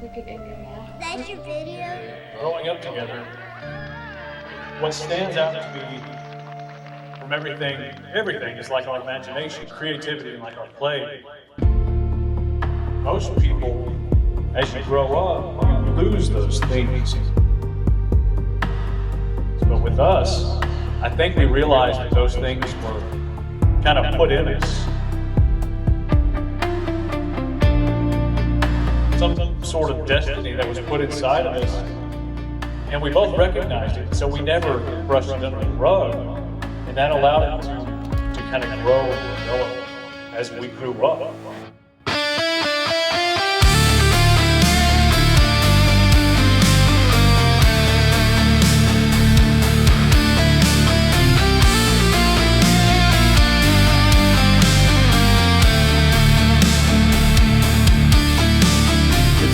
That's your video? Growing up together, what stands out to me from everything is like our imagination, creativity, and like our play. Most people, as you grow up, you lose those things. But with us, I think we realized that those things were kind of put in us. Some sort of destiny that was put inside of us, and we both recognized it, so we never brushed it under the rug, and that allowed it to kind of grow and develop as we grew up.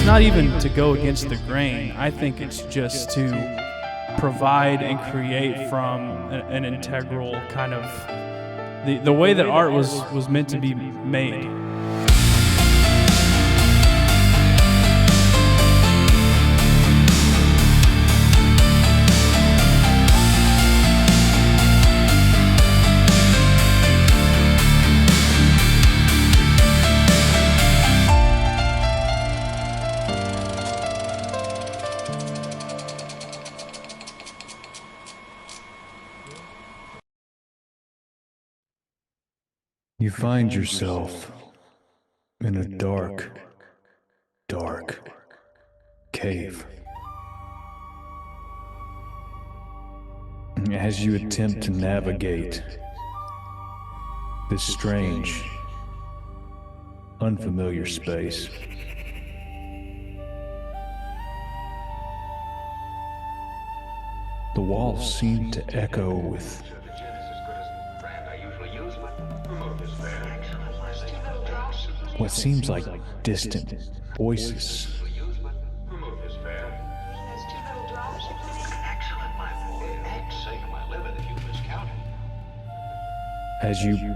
Not even to go against the grain. I think it's just to provide and create from an integral kind of the way that art was meant to be made. You find yourself in a dark, dark cave. As you attempt to navigate this strange, unfamiliar space, the walls seem to echo with what seems like distant voices. As you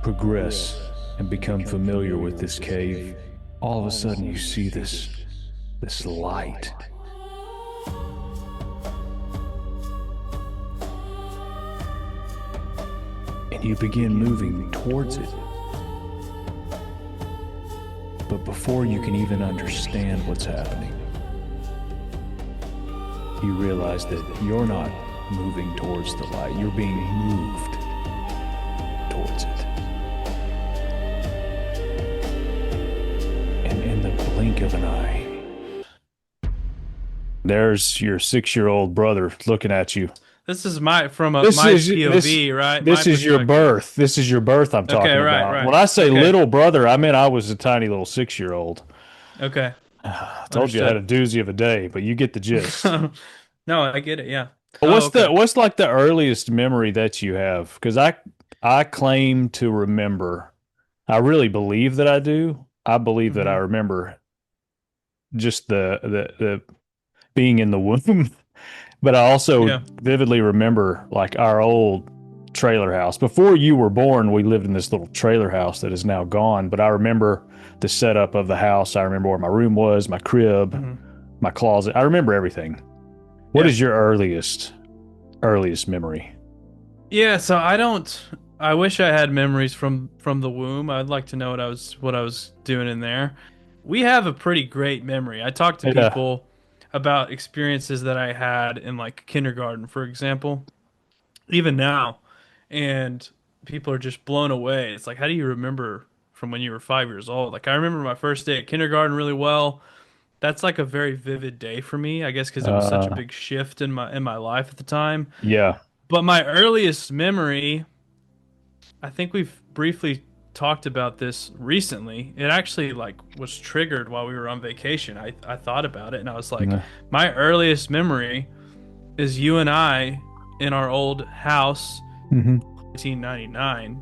progress and become familiar with this cave, all of a sudden you see this light. And you begin moving towards it. But before you can even understand what's happening, you realize that you're not moving towards the light, you're being moved towards it. And in the blink of an eye, there's your 6-year-old brother looking at you. This is my POV, right? This is your birth. This is your birth I'm talking about. Right. When I say little brother, I mean I was a tiny little 6-year-old. Okay. I told you I had a doozy of a day, but you get the gist. No, I get it, yeah. What's like the earliest memory that you have? Because I claim to remember. I really believe that I do. I believe that I remember just the being in the womb. But I also vividly remember like our old trailer house. Before you were born, we lived in this little trailer house that is now gone. But I remember the setup of the house. I remember where my room was, my crib, my closet. I remember everything. What is your earliest memory? Yeah, so I wish I had memories from the womb. I'd like to know what I was doing in there. We have a pretty great memory. I talk to people about experiences that I had in like kindergarten, for example, even now, and people are just blown away. It's like, how do you remember from when you were 5 years old? Like, I remember my first day at kindergarten really well. That's like a very vivid day for me, I guess, because it was such a big shift in my life at the time. Yeah. But my earliest memory, I think we've briefly talked about this recently. It actually like was triggered while we were on vacation. I thought about it and I was like, my earliest memory is you and I in our old house, 1999,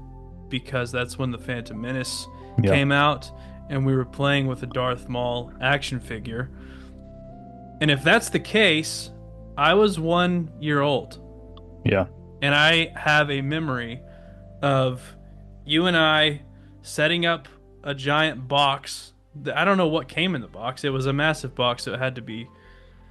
because that's when the Phantom Menace came out and we were playing with a Darth Maul action figure. And if that's the case, I was 1 year old. Yeah. And I have a memory of you and I setting up a giant box I don't know what came in the box. It was a massive box, so it had to be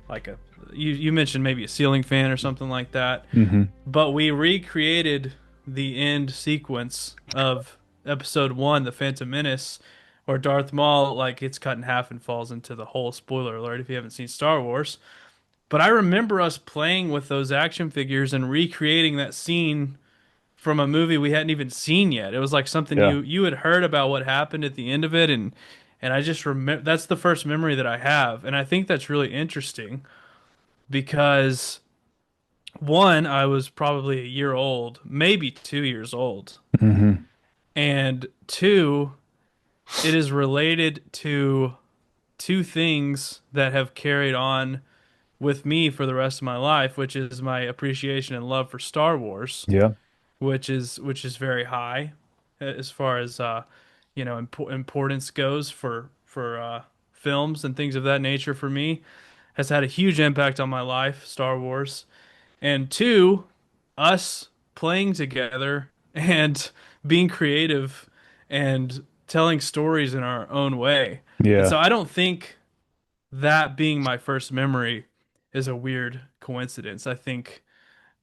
like a you mentioned maybe a ceiling fan or something like that. Hmm. But we recreated the end sequence of episode 1, The Phantom Menace, where Darth Maul like gets cut in half and falls into the hole. Spoiler alert if you haven't seen Star Wars. But I remember us playing with those action figures and recreating that scene from a movie we hadn't even seen yet. It was like something Yeah. you had heard about what happened at the end of it, and I just remember that's the first memory that I have, and I think that's really interesting because one, I was probably a year old, maybe 2 years old, Hmm. and two, it is related to two things that have carried on with me for the rest of my life, which is my appreciation and love for Star Wars, Yeah. which is very high as far as importance goes for films and things of that nature. For me, has had a huge impact on my life, Star Wars, and two, us playing together and being creative and telling stories in our own way. And Yeah. so I don't think that being my first memory is a weird coincidence. I think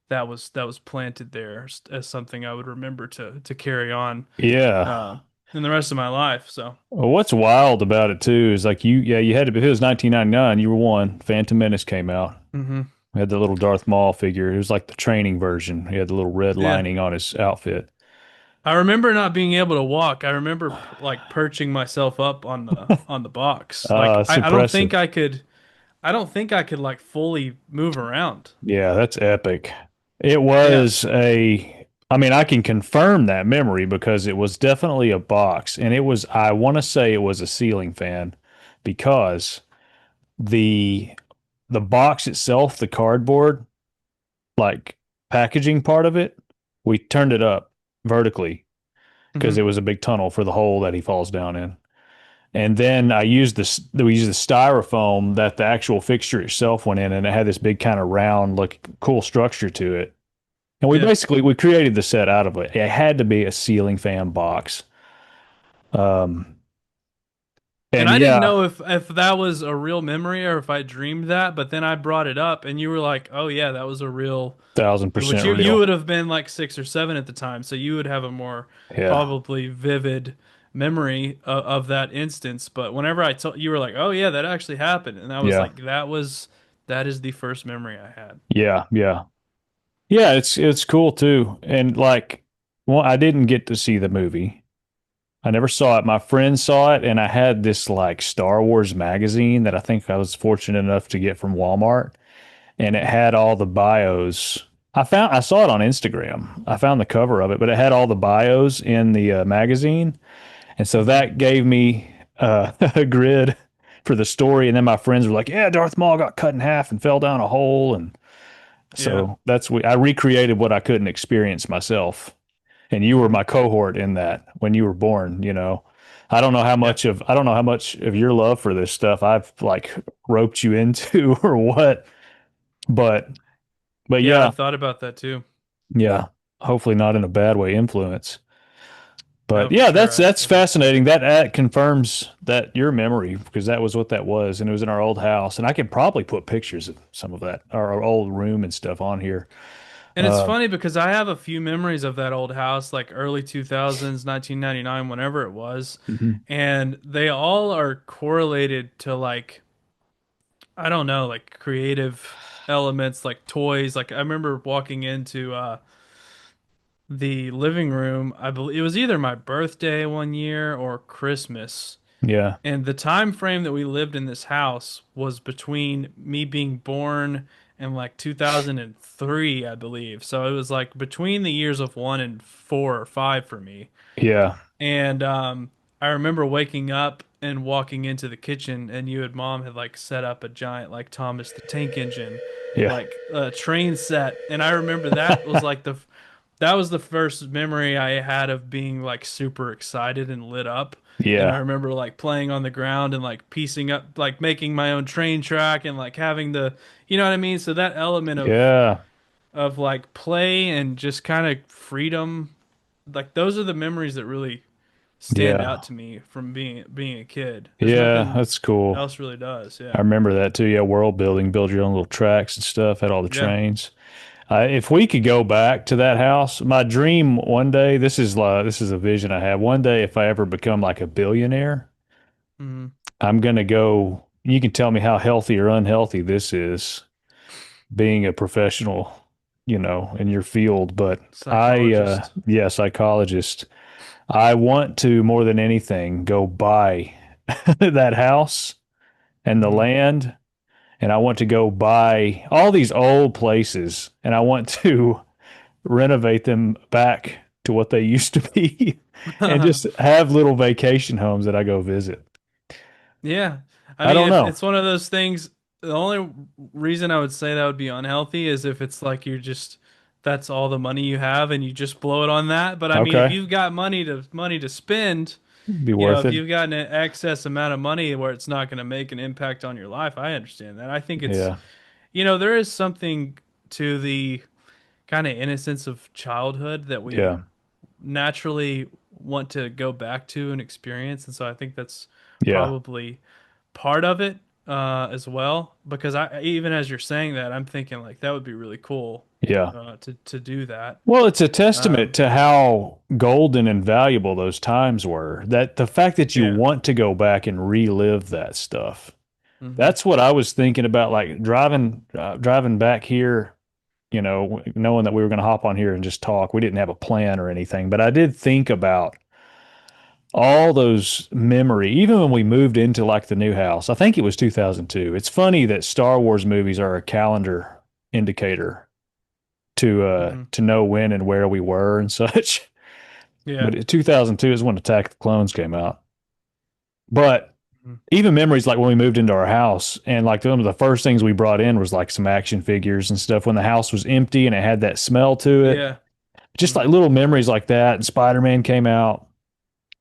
that was planted there as something I would remember to carry on Yeah. uh, in the rest of my life. So, Well, what's wild about it too is like you had to, if it was 1999, you were one. Phantom Menace came out. hmm We had the little Darth Maul figure. It was like the training version. He had the little red yeah, lining on his outfit. I remember not being able to walk. I remember like perching myself up on the box. Like It's I don't think impressive. I could. I don't think I could like fully move around. Yeah, that's epic. It Yeah. was I mean, I can confirm that memory because it was definitely a box. And it was, I want to say it was a ceiling fan because the the box itself, the cardboard, like packaging part of it, we turned it up vertically because hmm it was a big tunnel for the hole that he falls down in. And then we used the styrofoam that the actual fixture itself went in, and it had this big kind of round, like cool structure to it. And Yeah. we created the set out of it. It had to be a ceiling fan box. Um, And and I didn't yeah, know if that was a real memory or if I dreamed that, but then I brought it up and you were like, "Oh yeah, that was a real." thousand Which percent you real. would have been like 6 or 7 at the time, so you would have a more Yeah, probably vivid memory of that instance. But whenever I told you were like, "Oh yeah, that actually happened," and I was yeah, like, that is the first memory I had. yeah, yeah, yeah. It's cool too. And like, well, I didn't get to see the movie. I never saw it. My friend saw it, and I had this like Star Wars magazine that I think I was fortunate enough to get from Walmart, and it had all the bios. I saw it on Instagram. I found the cover of it, but it had all the bios in the magazine, and so hmm that gave me a grid for the story. And then my friends were like, "Yeah, Darth Maul got cut in half and fell down a hole," and Yeah, so I recreated what I couldn't experience myself. And you were my cohort in that when you were born, you know. yeah, I don't know how much of your love for this stuff I've like roped you into or what, but yeah. yeah, I've thought about that too. yeah. Hopefully not in a bad way influence. But No, for yeah, sure. that's fascinating. That confirms that your memory because that was what that was, and it was in our old house. And I could probably put pictures of some of that, our old room and stuff on here. And it's Uh, funny because I have a few memories of that old house, like early 2000s, 1999, whenever it was, mhm. and they all are correlated to like I don't know, like creative elements, like toys. Like I remember walking into the living room. I believe it was either my birthday one year or Christmas. Yeah, And the time frame that we lived in this house was between me being born and like 2003, I believe. So it was like between the years of 1 and 4 or 5 for me. yeah, And I remember waking up and walking into the kitchen, and mom had like set up a giant like Thomas the Tank Engine, yeah, like train set. And I remember that was the first memory I had of being like super excited and lit up. And I yeah, remember like playing on the ground and like piecing up, like making my own train track and like having you know what I mean? So that element yeah. of like play and just kind of freedom, like those are the memories that really stand Yeah. out to me from being a kid. There's Yeah, nothing that's cool. else really does. I Yeah. remember that too. Yeah, world building, build your own little tracks and stuff, had all the Yeah. trains. If we could go back to that house, my dream one day, this is a vision I have. One day, if I ever become like a billionaire, Hmm. I'm gonna go. You can tell me how healthy or unhealthy this is, being a professional, in your field. But Psychologist. yeah, psychologist. I want to more than anything go buy that house and the Hmm. land, and I want to go buy all these old places, and I want to renovate them back to what they used to be, and just have little vacation homes that I go visit. Yeah. I I mean, don't if know. it's one of those things, the only reason I would say that would be unhealthy is if it's like you're just that's all the money you have and you just blow it on that. But I mean, if Okay, you've got money to spend, be worth if it. you've got an excess amount of money where it's not going to make an impact on your life, I understand that. I think it's, Yeah, there is something to the kind of innocence of childhood that we yeah, naturally want to go back to and experience. And so I think that's yeah, probably part of it as well. Because even as you're saying that, I'm thinking like that would be really cool yeah. to do that. Well, it's a testament Um, to how golden and valuable those times were. That the fact that you yeah. want to go back and relive that stuff. Hmm. That's what I was thinking about, like driving back here, knowing that we were going to hop on here and just talk. We didn't have a plan or anything, but I did think about all those memory, even when we moved into like the new house. I think it was 2002. It's funny that Star Wars movies are a calendar indicator Hmm. to know when and where we were and such. Yeah. But 2002 is when Attack of the Clones came out. But Mhm. even memories like when we moved into our house, and like one of the first things we brought in was like some action figures and stuff when the house was empty and it had that smell to it. Yeah. Just like Hmm. little memories like that. And Spider-Man came out,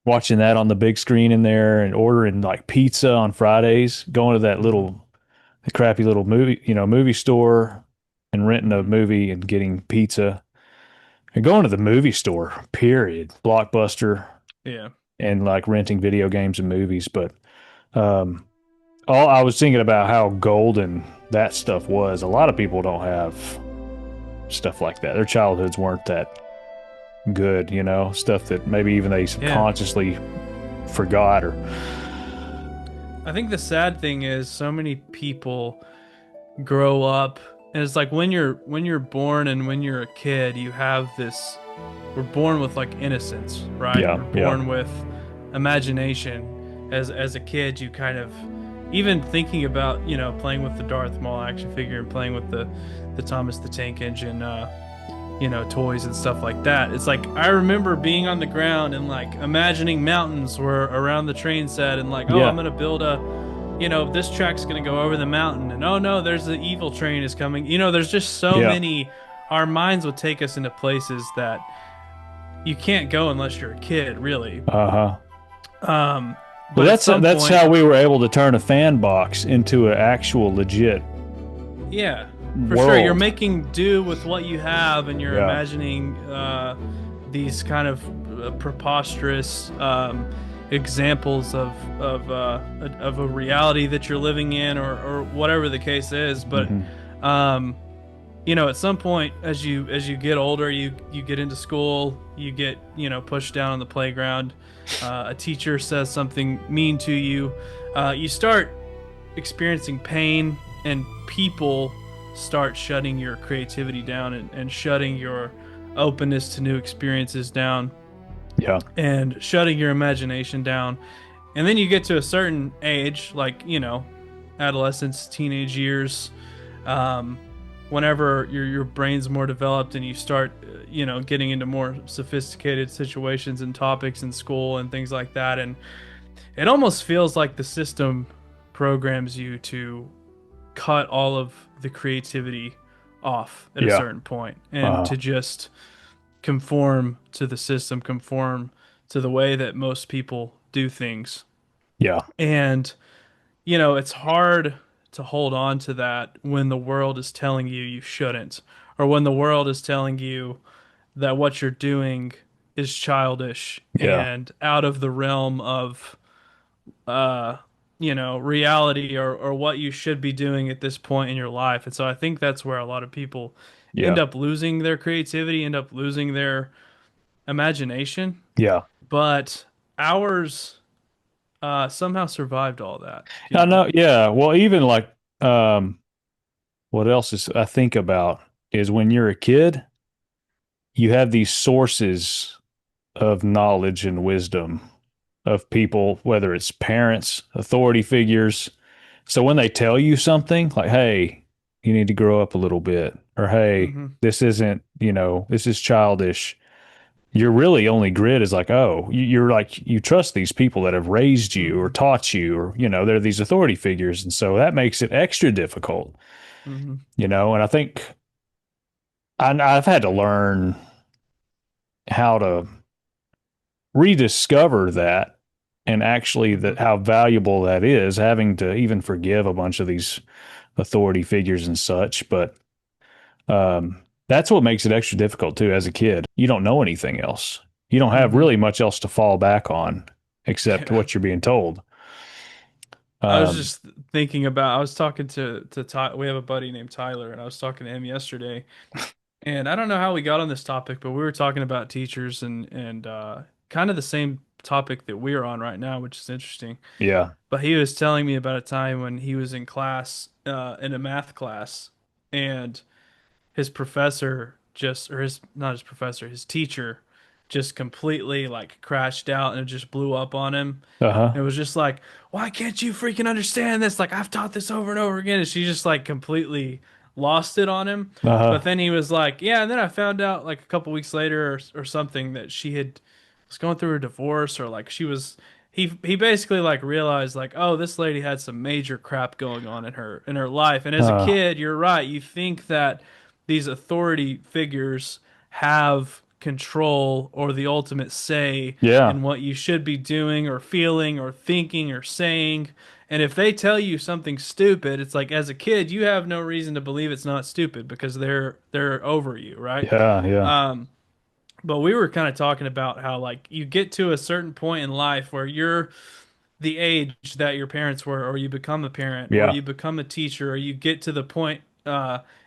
watching that on the big screen in there, and ordering like pizza on Fridays, going to that Hmm. little crappy little movie store, and renting a Hmm. movie and getting pizza, and going to the movie store, period, Blockbuster, Yeah. and like renting video games and movies. But um all I was thinking about how golden that stuff was. A lot of people don't have stuff like that. Their childhoods weren't that good, stuff that maybe even they Yeah. subconsciously forgot or I think the sad thing is so many people grow up and it's like when you're born and when you're a kid, you have this we're born with like innocence, right? yeah, We're yeah. born with imagination. As a kid, you kind of even thinking about, playing with the Darth Maul action figure and playing with the Thomas the Tank Engine toys and stuff like that. It's like I remember being on the ground and like imagining mountains were around the train set and like, oh, I'm Yeah. gonna build this track's gonna go over the mountain and oh no, there's the evil train is coming. There's just so Yeah. many. Our minds would take us into places that you can't go unless you're a kid, really. Uh-huh. Um, Well, but at some that's point, how we were able to turn a fan box into an actual legit yeah, for sure, you're world. making do with what you have, and you're Yeah. imagining these kind of preposterous examples of a reality that you're living in, or whatever the case is. But Hmm. um, at some point, as you get older, you get into school, you get pushed down on the playground. A teacher says something mean to you. You start experiencing pain, and people start shutting your creativity down and shutting your openness to new experiences down Yeah. and shutting your imagination down. And then you get to a certain age, like, adolescence, teenage years, um, whenever your brain's more developed and you start, getting into more sophisticated situations and topics in school and things like that. And it almost feels like the system programs you to cut all of the creativity off at a Yeah. certain point and Uh-huh. to just conform to the system, conform to the way that most people do things. Yeah. And, it's hard to hold on to that when the world is telling you you shouldn't, or when the world is telling you that what you're doing is childish Yeah. and out of the realm of uh reality or what you should be doing at this point in your life. And so I think that's where a lot of people end Yeah. up losing their creativity, end up losing their imagination. Yeah. But ours somehow survived all that, you I know. know. Yeah. Well, even like, um, what else is I think about is when you're a kid, you have these sources of knowledge and wisdom of people, whether it's parents, authority figures. So when they tell you something like, hey, you need to grow up a little bit, or hey, Hmm. this isn't, this is childish. Your really only grid is like, oh, you're like, you trust these people that have raised you or Hmm. taught you, or, they're these authority figures. And so that makes it extra difficult, Hmm. and I think I've had to learn how to rediscover that and actually Hmm. that how valuable that is, having to even forgive a bunch of these authority figures and such. But that's what makes it extra difficult too. As a kid, you don't know anything else. You don't have Hmm. really much else to fall back on except Yeah. what you're being told. I was Um, just thinking about, I was talking to Ty, we have a buddy named Tyler, and I was talking to him yesterday. And I don't know how we got on this topic, but we were talking about teachers and kind of the same topic that we're on right now, which is interesting. yeah. But he was telling me about a time when he was in class, in a math class, and his professor just, or his, not his professor, his teacher just completely like crashed out and it just blew up on him. Uh-huh. And it was just like, why can't you freaking understand this? Like, I've taught this over and over again. And she just like completely lost it on him. But Uh-huh. then he was like, yeah. And then I found out like a couple weeks later or something that she had was going through a divorce or like she was he basically like realized like, oh, this lady had some major crap going on in her life. And as a Uh, kid, you're right, you think that these authority figures have control or the ultimate say yeah. in what you should be doing or feeling or thinking or saying. And if they tell you something stupid, it's like as a kid, you have no reason to believe it's not stupid because they're over you, right? Yeah. Yeah. Um, but we were kind of talking about how like you get to a certain point in life where you're the age that your parents were, or you become a parent, or Yeah. you become a teacher, or you get to the point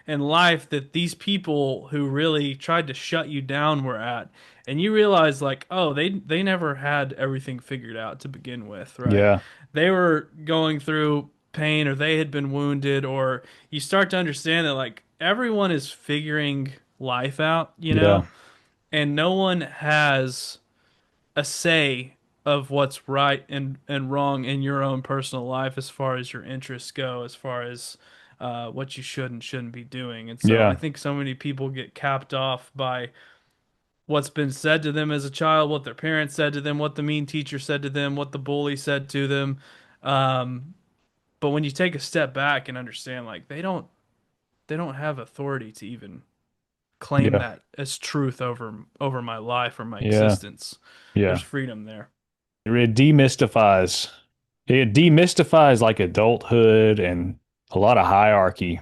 in life that these people who really tried to shut you down were at, and you realize like, oh, they never had everything figured out to begin with, right? Yeah. They were going through pain, or they had been wounded, or you start to understand that like everyone is figuring life out, you Yeah. know, and no one has a say of what's right and wrong in your own personal life as far as your interests go, as far as what you should and shouldn't be doing. And so I Yeah. think so many people get capped off by what's been said to them as a child, what their parents said to them, what the mean teacher said to them, what the bully said to them. Um, but when you take a step back and understand, like they don't have authority to even claim Yeah. that as truth over my life or my Yeah. existence. There's Yeah. freedom there. It demystifies like adulthood and a lot of hierarchy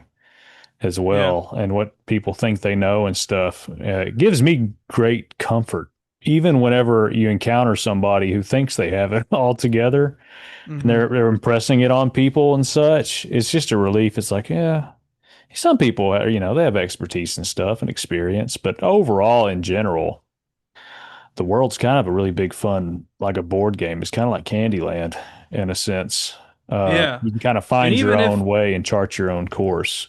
as Yeah. well, and what people think they know and stuff. It gives me great comfort even whenever you encounter somebody who thinks they have it all together and Hmm. they're impressing it on people and such. It's just a relief. It's like, yeah, some people they have expertise and stuff and experience, but overall in general the world's kind of a really big fun, like a board game. It's kind of like Candyland in a sense. Yeah. You can kind of And find your even own if, way and chart your own course.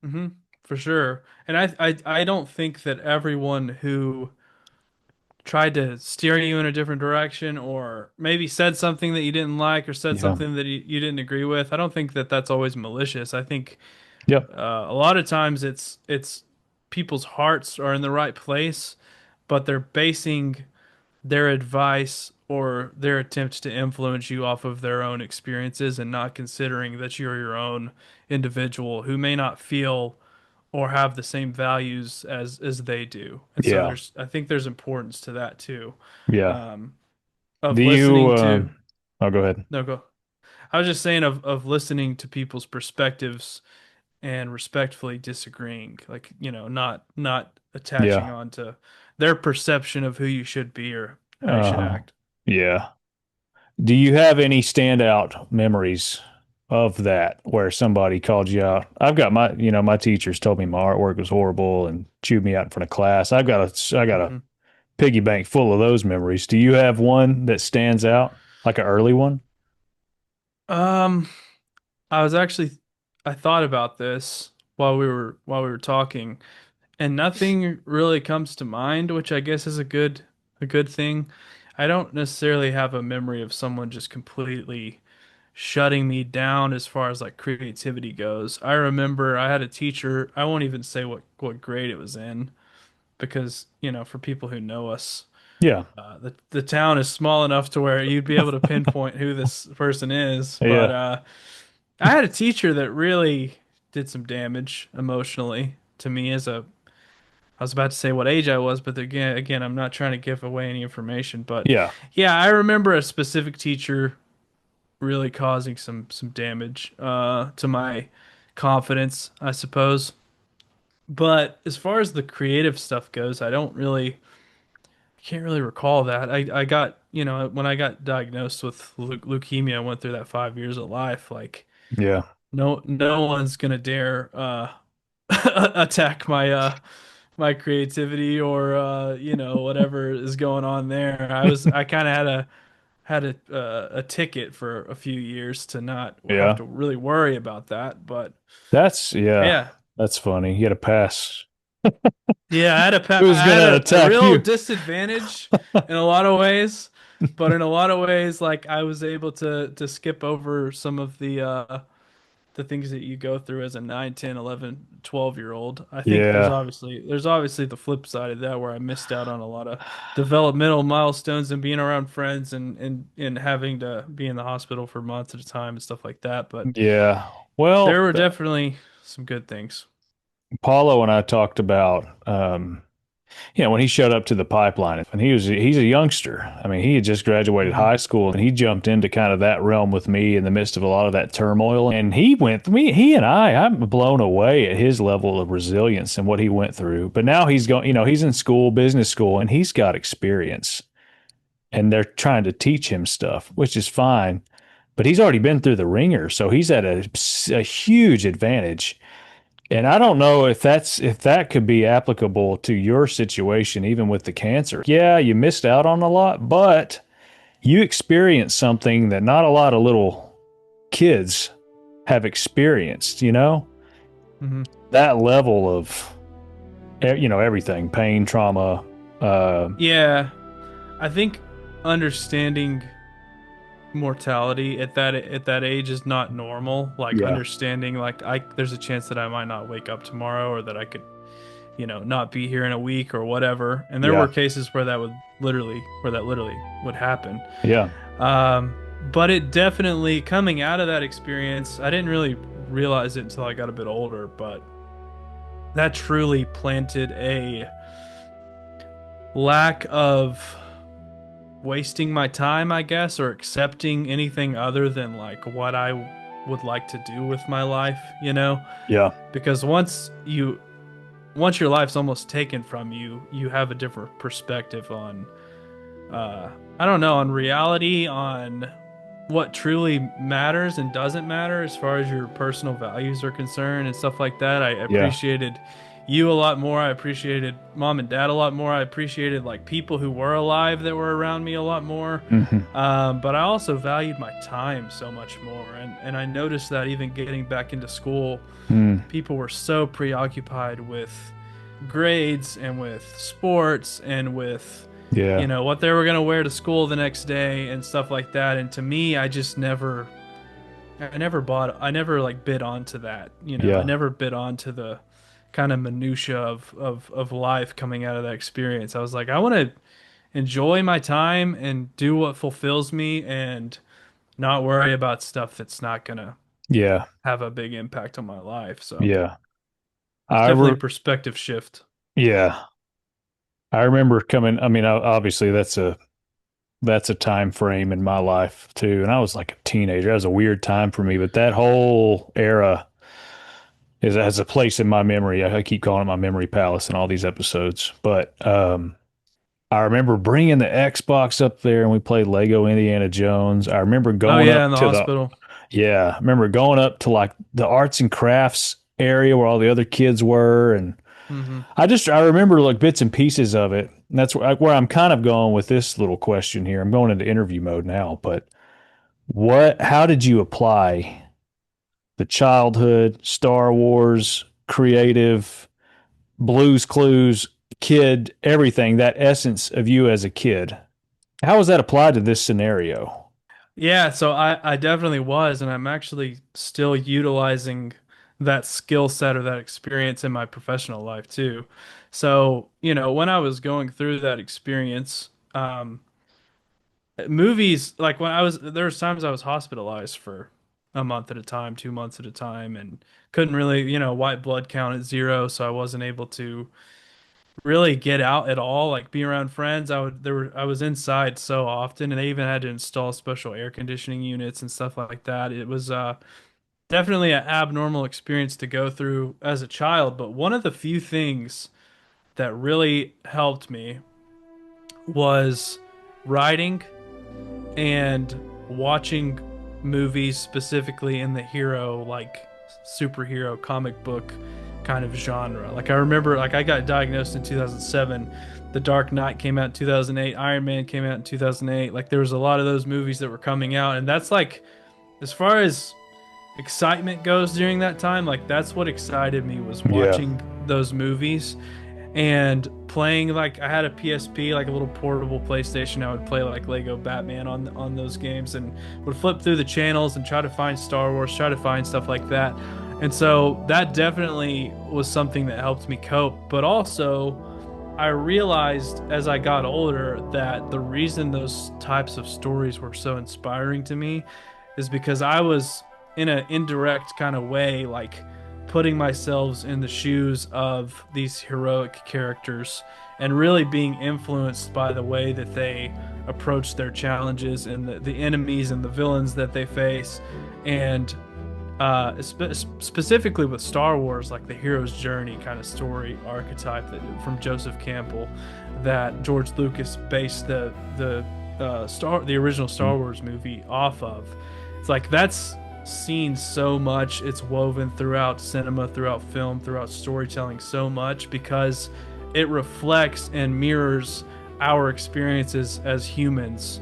hmm, for sure. And I don't think that everyone who tried to steer you in a different direction or maybe said something that you didn't like or said Yeah. something that you didn't agree with, I don't think that that's always malicious. I think Yep. a lot of times it's people's hearts are in the right place, but they're basing their advice or their attempt to influence you off of their own experiences and not considering that you're your own individual who may not feel or have the same values as they do. And so Yeah. there's I think there's importance to that too. Yeah. Um, of Do you, listening to oh, go ahead. no go. I was just saying of listening to people's perspectives and respectfully disagreeing, like, not attaching Yeah. on to their perception of who you should be or how you should Uh, act. yeah. Do you have any standout memories of that where somebody called you out? I've got my teachers told me my artwork was horrible and chewed me out in front of class. I got a Mhm. piggy bank full of those memories. Do you have one that stands out, like an early one? Um, I was actually I thought about this while we were talking, and nothing really comes to mind, which I guess is a good thing. I don't necessarily have a memory of someone just completely shutting me down as far as like creativity goes. I remember I had a teacher, I won't even say what grade it was in because, for people who know us, Yeah. the town is small enough to where you'd be able to pinpoint who this person is. But Yeah. I had a teacher that really did some damage emotionally to me as a I was about to say what age I was, but again, I'm not trying to give away any information. But Yeah. yeah, I remember a specific teacher really causing some damage to my confidence, I suppose. But as far as the creative stuff goes, can't really recall that. I got, when I got diagnosed with leukemia, I went through that 5 years of life. Like, Yeah. no one's gonna dare attack my creativity or whatever is going on there. I kind of had a ticket for a few years to not have Yeah. to really worry about that. But Yeah. yeah, That's funny. You had a pass. yeah, Who's I had gonna a attack real you? disadvantage in a lot of ways, but in a lot of ways, like I was able to skip over some of the things that you go through as a 9, 10, 11, 12 year old. I think Yeah. there's obviously the flip side of that where I missed out on a lot of developmental milestones and being around friends and having to be in the hospital for months at a time and stuff like that. But Yeah. there Well, were definitely some good things. Paulo and I talked about when he showed up to the pipeline, and he's a youngster. I mean, he had just graduated Hmm. high school, and he jumped into kind of that realm with me in the midst of a lot of that turmoil. And he and I'm blown away at his level of resilience and what he went through. But now he's going, he's in school, business school, and he's got experience, and they're trying to teach him stuff, which is fine. But he's already been through the ringer, so he's at a huge advantage. And I don't know if that could be applicable to your situation, even with the cancer. Yeah, you missed out on a lot, but you experienced something that not a lot of little kids have experienced, Hmm. that level of, everything, pain, trauma. Yeah, I think understanding mortality at that age is not normal. Like Yeah. understanding like I there's a chance that I might not wake up tomorrow or that I could not be here in a week or whatever. And there were Yeah. cases where that literally would happen. Yeah. Um, but it definitely coming out of that experience, I didn't really realize it until I got a bit older, but that truly planted a lack of wasting my time, I guess, or accepting anything other than like what I would like to do with my life. Yeah. Because once your life's almost taken from you, you have a different perspective on I don't know, on reality, on what truly matters and doesn't matter as far as your personal values are concerned and stuff like that. I Yeah. appreciated you a lot more. I appreciated mom and dad a lot more. I appreciated like people who were alive that were around me a lot more. Hmm. But I also valued my time so much more. And I noticed that even getting back into school, Mm. people were so preoccupied with grades and with sports and with Yeah. what they were going to wear to school the next day and stuff like that. And to me, I never like bid onto that. I Yeah. never bid onto the kind of minutia of life coming out of that experience. I was like, I want to enjoy my time and do what fulfills me and not worry about stuff that's not going to Yeah. have a big impact on my life. So Yeah. it's I definitely a re- perspective shift. yeah. I remember coming. I mean, obviously that's a time frame in my life too. And I was like a teenager. That was a weird time for me, but that whole era, is has a place in my memory. I keep calling it my memory palace in all these episodes. But I remember bringing the Xbox up there and we played Lego Indiana Jones. I remember Oh going yeah, up in the to hospital. I remember going up to like the arts and crafts area where all the other kids were. And Hmm. I remember like bits and pieces of it. And that's where I'm kind of going with this little question here. I'm going into interview mode now, but how did you apply the childhood, Star Wars, creative, Blues Clues, kid, everything, that essence of you as a kid? How was that applied to this scenario? Yeah, so I definitely was, and I'm actually still utilizing that skill set or that experience in my professional life too. So, when I was going through that experience, movies, like there was times I was hospitalized for a month at a time, 2 months at a time, and couldn't really, white blood count at 0, so I wasn't able to really get out at all, like be around friends. I was inside so often, and they even had to install special air conditioning units and stuff like that. It was definitely an abnormal experience to go through as a child, but one of the few things that really helped me was writing and watching movies, specifically in the hero, like superhero comic book kind of genre. Like I remember, like I got diagnosed in 2007. The Dark Knight came out in 2008. Iron Man came out in 2008. Like there was a lot of those movies that were coming out, and that's like, as far as excitement goes during that time, like that's what excited me, was Yeah. watching those movies and playing. Like I had a PSP, like a little portable PlayStation. I would play like Lego Batman on those games, and would flip through the channels and try to find Star Wars, try to find stuff like that. And so that definitely was something that helped me cope. But also, I realized as I got older that the reason those types of stories were so inspiring to me is because I was, in an indirect kind of way, like putting myself in the shoes of these heroic characters and really being influenced by the way that they approach their challenges and the enemies and the villains that they face. And specifically with Star Wars, like the hero's journey kind of story archetype from Joseph Campbell, that George Lucas based the original Star Wars movie off of. It's like that's seen so much. It's woven throughout cinema, throughout film, throughout storytelling so much, because it reflects and mirrors our experiences as humans.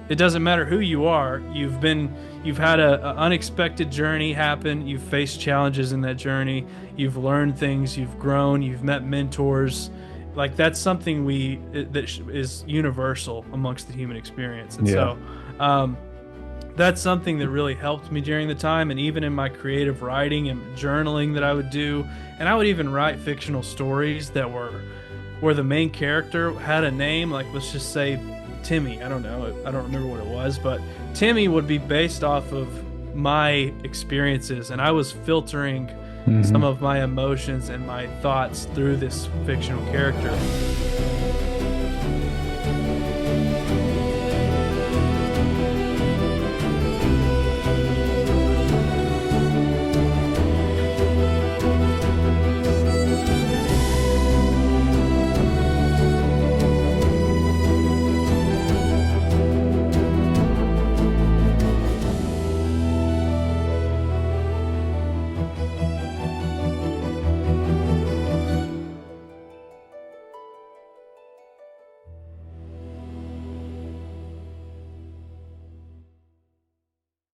It doesn't matter who you are. You've had a unexpected journey happen. You've faced challenges in that journey. You've learned things. You've grown. You've met mentors. Like that's something that is universal amongst the human experience. And so, that's something that really helped me during the time, and even in my creative writing and journaling that I would do. And I would even write fictional stories that were where the main character had a name, like let's just say Timmy. I don't know. I don't remember what it was, but Timmy would be based off of my experiences, and I was filtering some of my emotions and my thoughts through this fictional character.